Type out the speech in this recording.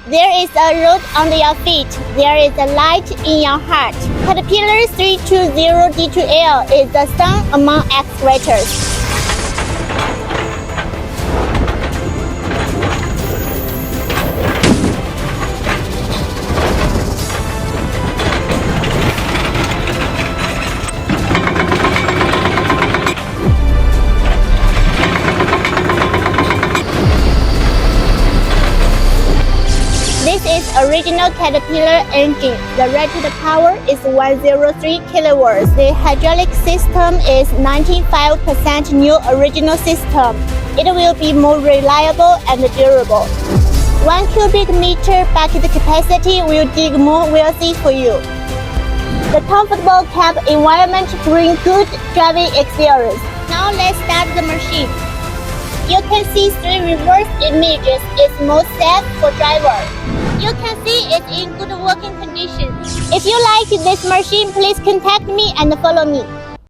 There is a road under your feet. There is a light in your heart. Caterpillar 320D2L is the sun among excavators. This is original Caterpillar engine. The rated power is 103 kilowatts. The hydraulic system is 95% new original system. It will be more reliable and durable. 1 cubic meter bucket capacity will dig more wealthy for you. The comfortable cab environment brings good driving experience. Now let's start the machine. You can see 3 reverse images. It's most safe for driver. You can see it's in good working condition. If you like this machine, please contact me and follow me.